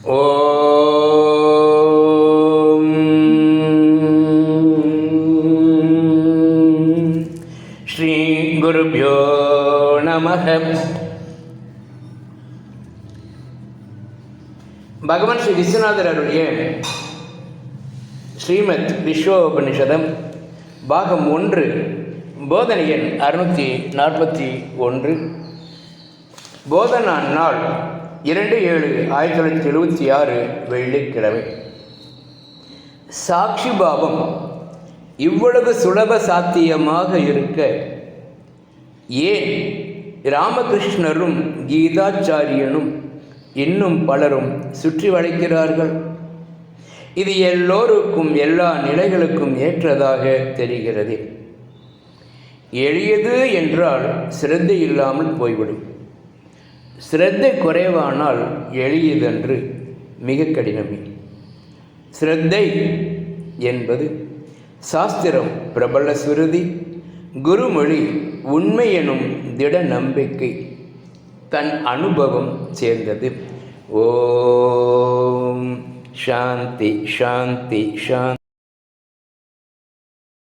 ஓம் ஸ்ரீ குருப்யோ நமஹ. பகவான் ஸ்ரீ விஸ்வநாதர் அருளிய ஸ்ரீமத் விஸ்வோபனிஷதம் பாகம் 1, போதனை எண் 641. போதனா நாள் 2/7/1976 வெள்ளிக்கிழமை. சாட்சி பாவம் இவ்வளவு சுலப சாத்தியமாக இருக்க ஏன் ராமகிருஷ்ணரும் கீதாச்சாரியனும் இன்னும் பலரும் சுற்றி வளைக்கிறார்கள்? இது எல்லோருக்கும் எல்லா நிலைகளுக்கும் ஏற்றதாக தெரிகிறது. எளியது என்றால் சிரத்தை இல்லாமல் போய்விடும். சிரத்தை குறைவானால் எளியதென்று மிக கடினமே. சிரத்தை என்பது சாஸ்திரம், பிரபல சுருதி, குருமொழி, உண்மை எனும் திட நம்பிக்கை, தன் அனுபவம் சேர்ந்தது. ஓம் சாந்தி சாந்தி சாந்தி.